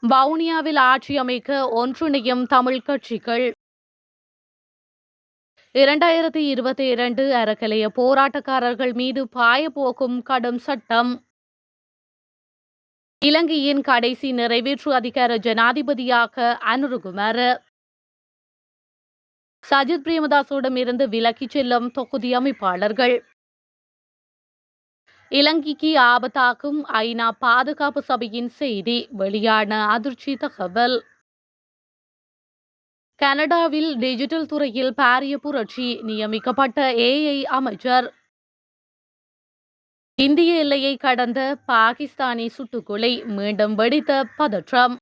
வவுனியாவில் ஆட்சி அமைக்க ஒன்றிணையும் தமிழ் கட்சிகள். 2022 அறக்கலைய போராட்டக்காரர்கள் மீது பாயப்போகும் கடும் சட்டம். இலங்கையின் கடைசி நிறைவேற்று அதிகார ஜனாதிபதியாக அனுருகுமார. சஜித் பிரேமதாசோடம் இருந்து விலக்கிச் செல்லும் தொகுதி அமைப்பாளர்கள். இலங்கைக்கு ஆபத்தாக்கும் ஐநா பாதுகாப்பு சபையின் செய்தி வெளியான அதிர்ச்சி தகவல். கனடாவில் டிஜிட்டல் துறையில் பாரிய புரட்சி, நியமிக்கப்பட்ட ஏஐ அமைச்சர். இந்திய எல்லையை கடந்த பாகிஸ்தானி சுட்டுக்கொலை, மீண்டும் வெடித்த பதற்றம்.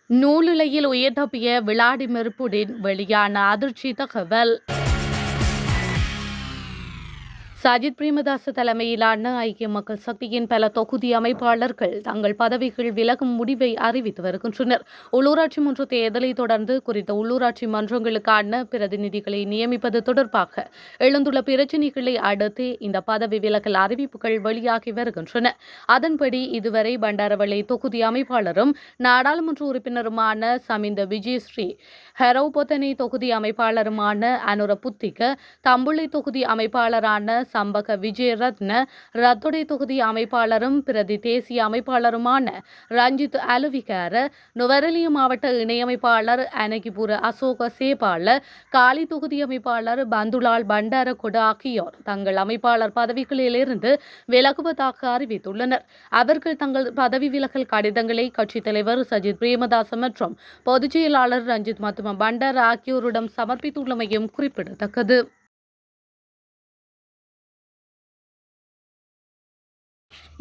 நூலிழையில் உயிர் தப்பிய விளாடிமிர் புடின் வெளியான அதிர்ச்சி தகவல். சஜித் பிரேமதாச தலைமையிலான ஐக்கிய மக்கள் சக்தியின் பல தொகுதி அமைப்பாளர்கள் தங்கள் பதவிகள் விலகும் முடிவை அறிவித்து வருகின்றனர். உள்ளூராட்சி மன்ற தேர்தலை தொடர்ந்து குறித்த உள்ளூராட்சி மன்றங்களுக்கான பிரதிநிதிகளை நியமிப்பது தொடர்பாக எழுந்துள்ள பிரச்சினைகளை அடுத்து இந்த பதவி விலகல் அறிவிப்புகள் வெளியாகி வருகின்றன. அதன்படி இதுவரை பண்டாரவளை தொகுதி அமைப்பாளரும் நாடாளுமன்ற உறுப்பினருமான சமிந்த விஜயஸ்ரீ, ஹெரவுபொத்தனை தொகுதி அமைப்பாளருமான அனுர புத்திக, தம்புள்ளை தொகுதி அமைப்பாளரான சம்பக விஜயரத்ன, ரத்தொடை தொகுதி அமைப்பாளரும் பிரதி தேசிய அமைப்பாளருமான ரஞ்சித் அலுவிகார, நுவரெலியா மாவட்ட இணையமைப்பாளர் அனகிபுர அசோக சேபால, காலி தொகுதி அமைப்பாளர் பந்துலால் பண்டார கொட ஆகியோர் தங்கள் அமைப்பாளர் பதவிகளிலிருந்து விலகுவதாக அறிவித்துள்ளனர். அவர்கள் தங்கள் பதவி விலகல் கடிதங்களை கட்சித் தலைவர் சஜித் பிரேமதாச மற்றும் பொதுச் செயலாளர் ரஞ்சித் மத்தும பண்டார ஆகியோரிடம் சமர்ப்பித்துள்ளமையும் குறிப்பிடத்தக்கது.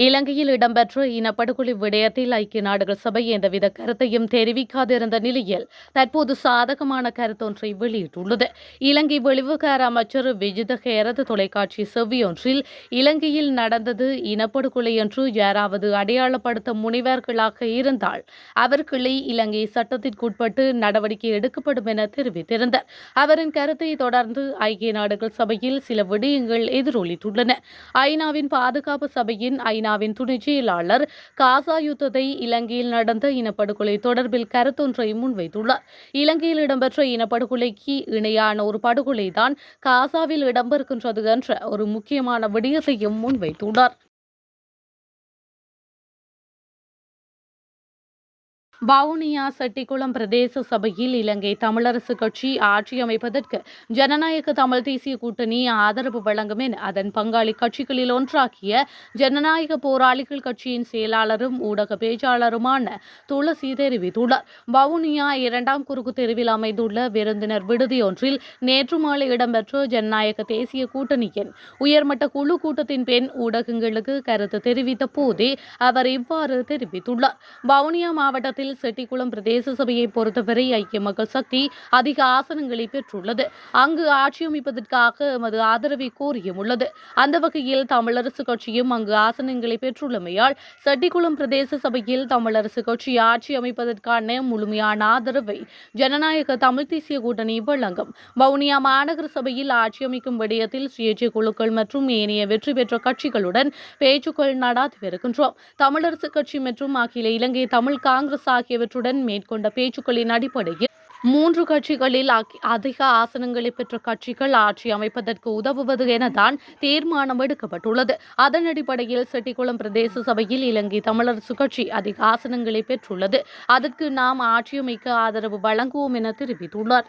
இலங்கையில் இடம்பெற்ற இனப்படுகொலை விடயத்தில் ஐக்கிய நாடுகள் சபை எந்தவித கருத்தையும் தெரிவிக்காதிருந்த நிலையில் தற்போது சாதகமான கருத்தொன்றை வெளியிட்டுள்ளது. இலங்கை வெளிவிவகார அமைச்சர் விஜித ஹேரத் தொலைக்காட்சி செவ்வியொன்றில் இலங்கையில் நடந்தது இனப்படுகொலை என்று யாராவது அடையாளப்படுத்த முனைவர்களாக இருந்தால் அவர்களை இலங்கை சட்டத்திற்குட்பட்டு நடவடிக்கை எடுக்கப்படும் என தெரிவித்திருந்தார். அவரின் கருத்தை தொடர்ந்து ஐக்கிய நாடுகள் சபையில் சில விடயங்கள் எதிரொலித்துள்ளன. ஐநாவின் பாதுகாப்பு சபையின் ஐநாவின் துணை செயலாளர் காசா யுத்தத்தை இலங்கையில் நடந்த இனப்படுகொலை தொடர்பில் கருத்தொன்றை முன்வைத்துள்ளார். இலங்கையில் இடம்பெற்ற இனப்படுகொலைக்கு இணையான ஒரு படுகொலைதான் காசாவில் இடம்பெறுகின்றது என்ற ஒரு முக்கியமான விடயத்தையும் முன்வைத்துள்ளார். வவுனியா செட்டிக்குளம் பிரதேச சபையில் இலங்கை தமிழரசு கட்சி ஆட்சி அமைப்பதற்கு ஜனநாயக தமிழ் தேசிய கூட்டணி ஆதரவு வழங்கும் என அதன் பங்காளி கட்சிகளில் ஒன்றாகிய ஜனநாயக போராளிகள் கட்சியின் செயலாளரும் ஊடக பேச்சாளருமான துளசி தெரிவித்துள்ளார். வவுனியா 2ஆம் குறுக்கு தெருவில் அமைந்துள்ள விருந்தினர் விடுதியொன்றில் நேற்று மாலை இடம்பெற்ற ஜனநாயக தேசிய கூட்டணியின் உயர்மட்ட குழு கூட்டத்தின் பின் ஊடகங்களுக்கு கருத்து தெரிவித்த போதே அவர் இவ்வாறு தெரிவித்துள்ளார். வவுனியா மாவட்டத்தில் செட்டிக்குளம் பிரதேச சபையை பொறுத்தவரை ஐக்கிய மக்கள் சக்தி அதிக ஆசனங்களை பெற்றுள்ளது. அங்கு ஆட்சி அமைப்பதற்காக எமது ஆதரவை கோரியும் உள்ளது. அந்த வகையில் தமிழரசு கட்சியும் அங்கு ஆசனங்களை பெற்றுள்ளமையால் செட்டிக்குளம் பிரதேச சபையில் தமிழரசு கட்சி ஆட்சி அமைப்பதற்கான முழுமையான ஆதரவை ஜனநாயக தமிழ் தேசிய கூட்டணி வழங்கும். வவுனியா மாநகர சபையில் ஆட்சி அமைக்கும் விடயத்தில் சுயேட்சை குழுக்கள் மற்றும் ஏனைய வெற்றி பெற்ற கட்சிகளுடன் பேச்சுக்கள் நடாத்தி வருகின்றோம். தமிழரசு கட்சி மற்றும் அகில இலங்கை தமிழ் காங்கிரஸ் ஆகியவற்றுடன் மேற்கொண்ட பேச்சுக்களின் அடிப்படையில் 3 கட்சிகளில் அதிக ஆசனங்களை பெற்ற கட்சிகள் ஆட்சி அமைப்பதற்கு உதவுவது எனதான் தீர்மானம் எடுக்கப்பட்டுள்ளது. அதன் அடிப்படையில் செட்டிக்குளம் பிரதேச சபையில் இலங்கை தமிழரசு கட்சி அதிக ஆசனங்களை பெற்றுள்ளது. அதற்கு நாம் ஆட்சி அமைக்க ஆதரவு வழங்குவோம் என தெரிவித்துள்ளார்.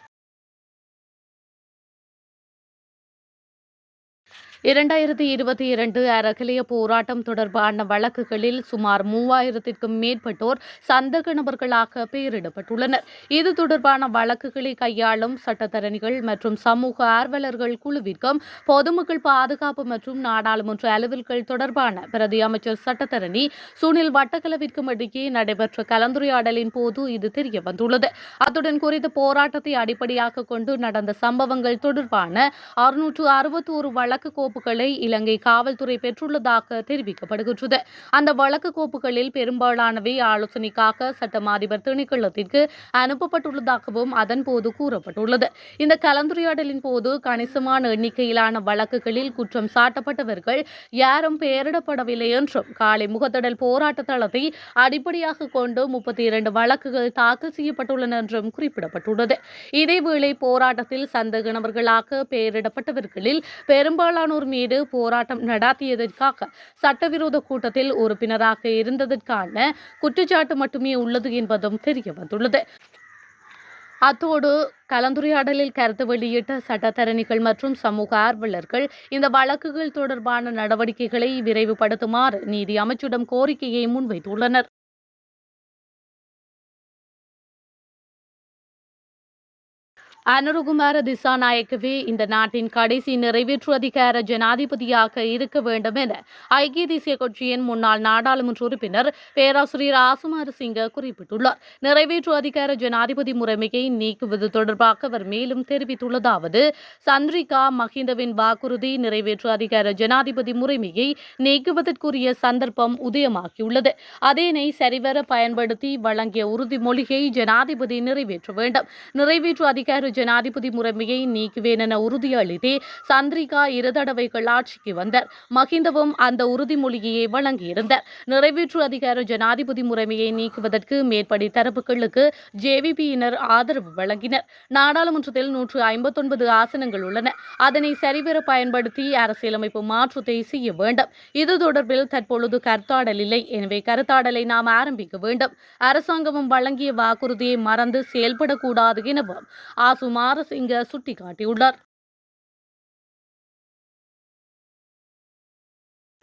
2022 அறக்கலைய போராட்டம் தொடர்பான வழக்குகளில் சுமார் 3000க்கும் மேற்பட்டோர் சந்தேக நபர்களாக பெயரிடப்பட்டுள்ளனர். இது தொடர்பான வழக்குகளை கையாளும் சட்டத்தரணிகள் மற்றும் சமூக ஆர்வலர்கள் குழுவிற்கும் பொதுமக்கள் பாதுகாப்பு மற்றும் நாடாளுமன்ற அலுவல்கள் தொடர்பான பிரதி அமைச்சர் சட்டத்தரணி சுனில் வட்டக்கலவிற்கும் இடையே நடைபெற்ற கலந்துரையாடலின் போது இது தெரியவந்துள்ளது. அத்துடன் குறித்த போராட்டத்தை அடிப்படையாக கொண்டு நடந்த சம்பவங்கள் தொடர்பான 661 வழக்கு கோப்புகளை இலங்கை காவல்துறை பெற்றுள்ளதாக தெரிவிக்கப்படுகின்றது. அந்த வழக்கு கோப்புகளில் பெரும்பாலானவை ஆலோசனைக்காக சட்டமா அதிபர் திணைக்களத்திற்கு அனுப்பப்பட்டுள்ளதாகவும் அதன்போது கூறப்பட்டுள்ளது. இந்த கலந்துரையாடலின் போது கணிசமான எண்ணிக்கையிலான வழக்குகளில் குற்றம் சாட்டப்பட்டவர்கள் யாரும் பெயரிடப்படவில்லை என்றும் காலை முகத்திடல் போராட்ட தளத்தை அடிப்படையாக கொண்டு 32 வழக்குகள் தாக்கல் செய்யப்பட்டுள்ளன என்றும் குறிப்பிடப்பட்டுள்ளது. இதேவேளை போராட்டத்தில் சந்தேக நபர்களாக பெயரிடப்பட்டவர்களில் பெரும்பாலானோர் மீது போராட்டம் நடாத்தியதற்காக சட்டவிரோத கூட்டத்தில் உறுப்பினராக இருந்ததற்கான குற்றச்சாட்டு மட்டுமே உள்ளது என்பதும் தெரியவந்துள்ளது. அத்தோடு கலந்துரையாடலில் கருத்து வெளியிட்ட சட்டத்தரணிகள் மற்றும் சமூக ஆர்வலர்கள் இந்த வழக்குகள் தொடர்பான நடவடிக்கைகளை விரைவுபடுத்துமாறு நீதி அமைச்சிடம் கோரிக்கையை முன்வைத்துள்ளனர். அனுருகுமார திசாநாயக்கவே இந்த நாட்டின் கடைசி நிறைவேற்று அதிகார ஜனாதிபதியாக இருக்க வேண்டும் என ஐக்கிய தேசிய கட்சியின் முன்னாள் நாடாளுமன்ற உறுப்பினர் பேராசிரியர் ஆசுமார சிங்க குறிப்பிட்டுள்ளார். நிறைவேற்று அதிகார ஜனாதிபதி முறைமையை நீக்குவது தொடர்பாக அவர் மேலும் தெரிவித்துள்ளதாவது: சந்திரிகா மஹிந்தவின் வாக்குறுதி நிறைவேற்று அதிகார ஜனாதிபதி முறைமையை நீக்குவதற்குரிய சந்தர்ப்பம் உதயமாகியுள்ளது. அதனை சரிவர பயன்படுத்தி வழங்கிய உறுதிமொழியை ஜனாதிபதி நிறைவேற்ற வேண்டும். நிறைவேற்று அதிகார ஜனாதிபதி முறைமையை நீக்குவேன் என உறுதியளித்தே சந்திரிகா 2 தடவைகள் ஆட்சிக்கு வந்தார். மஹிந்தவும் அந்த உறுதிமொழியை வழங்கியிருந்தார். நிறைவேற்று அதிகார ஜனாதிபதி முறைமையை நீக்குவதற்கு மேற்படி தரப்புகளுக்கு ஜேவிபியினர் ஆதரவு வழங்கினர். நாடாளுமன்றத்தில் 159 ஆசனங்கள் உள்ளன. அதனை சரிவர பயன்படுத்தி அரசியலமைப்பு மாற்றத்தை செய்ய வேண்டும். இது தொடர்பில் தற்பொழுது கருத்தாடல் இல்லை. எனவே கருத்தாடலை நாம் ஆரம்பிக்க வேண்டும். அரசாங்கமும் வழங்கிய வாக்குறுதியை மறந்து செயல்படக்கூடாது எனவும் ஆசுமாரசிங்க சுட்டிக்காட்டியுள்ளார்.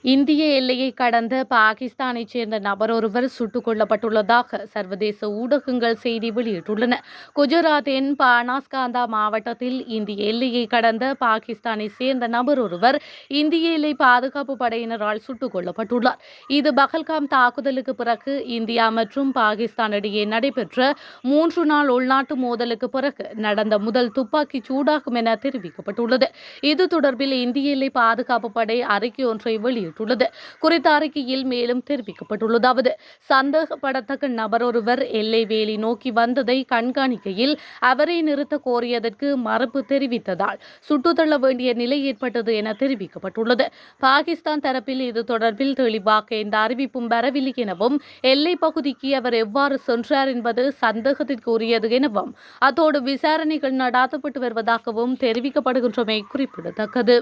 இந்திய எல்லையை கடந்த பாகிஸ்தானைச் சேர்ந்த நபர் ஒருவர் சுட்டுக் கொல்லப்பட்டுள்ளதாக சர்வதேச ஊடகங்கள் செய்தி வெளியிட்டுள்ளன. குஜராத்தின் பானாஸ்காந்தா மாவட்டத்தில் இந்திய எல்லையை கடந்த பாகிஸ்தானை சேர்ந்த நபர் ஒருவர் இந்திய எல்லை பாதுகாப்பு படையினரால் சுட்டுக் கொல்லப்பட்டுள்ளார். இது பகல்காம் தாக்குதலுக்கு பிறகு இந்தியா மற்றும் பாகிஸ்தான் இடையே நடைபெற்ற 3 நாள் உள்நாட்டு மோதலுக்கு பிறகு நடந்த முதல் துப்பாக்கி சூடாகும் என தெரிவிக்கப்பட்டுள்ளது. இது தொடர்பில் இந்திய எல்லை பாதுகாப்பு படை அறிக்கை ஒன்றை வெளியிட்டுள்ளது. குறித்த அறிக்கையில் மேலும் தெரிவிக்கப்பட்டுள்ளதாவது: சந்தேகப்படத்தக்க நபர் ஒருவர் எல்லை வேலி நோக்கி வந்ததை கண்காணிக்கையில் அவரை நிறுத்த கோரியதற்கு மறுப்பு தெரிவித்ததால் சுட்டுத்தள்ள வேண்டிய நிலை ஏற்பட்டது என தெரிவிக்கப்பட்டுள்ளது. பாகிஸ்தான் தரப்பில் இது தொடர்பில் தெளிவாக எந்த அறிவிப்பும் வரவில்லை எனவும் எல்லை பகுதிக்கு அவர் எவ்வாறு சென்றார் என்பது சந்தேகத்திற்குரியது எனவும் அத்தோடு விசாரணைகள் நடாத்தப்பட்டு வருவதாகவும் தெரிவிக்கப்படுகின்றமை குறிப்பிடத்தக்கது.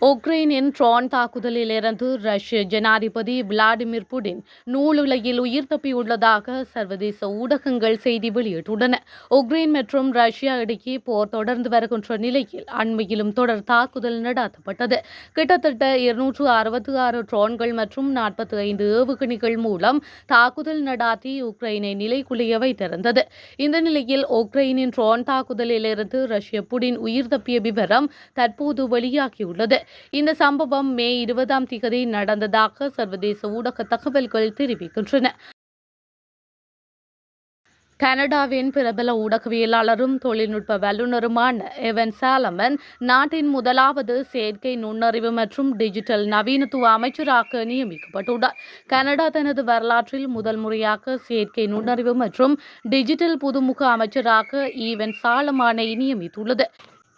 உக்ரைனின் ட்ரோன் தாக்குதலில் இருந்து ரஷ்ய ஜனாதிபதி விளாடிமிர் புடின் நூலுலையில் உயிர் தப்பியுள்ளதாக சர்வதேச ஊடகங்கள் செய்தி வெளியிட்டுள்ளன. உக்ரைன் மற்றும் ரஷ்யா இடையே போர் தொடர்ந்து வருகின்ற நிலையில் அண்மையிலும் தொடர் தாக்குதல் நடாத்தப்பட்டது. கிட்டத்தட்ட 266 ட்ரோன்கள் மற்றும் 45 ஏவுகணைகள் மூலம் தாக்குதல் நடாத்தி உக்ரைனை நிலைகுலைய வைத்திருந்தது. இந்த நிலையில் உக்ரைனின் ட்ரோன் தாக்குதலில் இருந்து ரஷ்ய புடின் உயிர் தப்பிய விவரம் தற்போது வெளியாகியுள்ளது. இந்த சம்பவம் மே 20 நடந்ததாக சர்வதேச ஊடக தகவல்கள் தெரிவிக்கின்றன. கனடாவின் பிரபல ஊடகவியலாளரும் தொழில்நுட்ப வல்லுநருமான எவன் சாலமன் நாட்டின் முதலாவது செயற்கை நுண்ணறிவு மற்றும் டிஜிட்டல் நவீனத்துவ அமைச்சராக நியமிக்கப்பட்டுள்ளார். கனடா தனது வரலாற்றில் முதல் முறையாக செயற்கை நுண்ணறிவு மற்றும் டிஜிட்டல் புதுமுக அமைச்சராக ஈவன் சாலமானை நியமித்துள்ளது.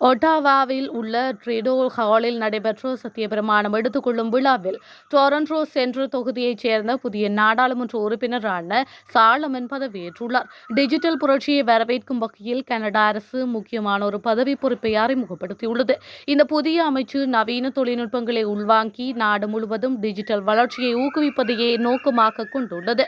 ஒட்டாவாவில் உள்ள ட்ரிடோ ஹாலில் நடைபெற்ற சத்தியப்பிரமாணம் எடுத்துக்கொள்ளும் விழாவில் டொரண்டோ சென்ட்ரல் தொகுதியைச் சேர்ந்த புதிய நாடாளுமன்ற உறுப்பினரான சாலமன் பதவியேற்றுள்ளார். டிஜிட்டல் புரட்சியை வரவேற்கும் வகையில் கனடா அரசு முக்கியமான ஒரு பதவி பொறுப்பை அறிமுகப்படுத்தியுள்ளது. இந்த புதிய அமைச்சு நவீன தொழில்நுட்பங்களை உள்வாங்கி நாடு முழுவதும் டிஜிட்டல் வளர்ச்சியை ஊக்குவிப்பதையே நோக்கமாக கொண்டுள்ளது.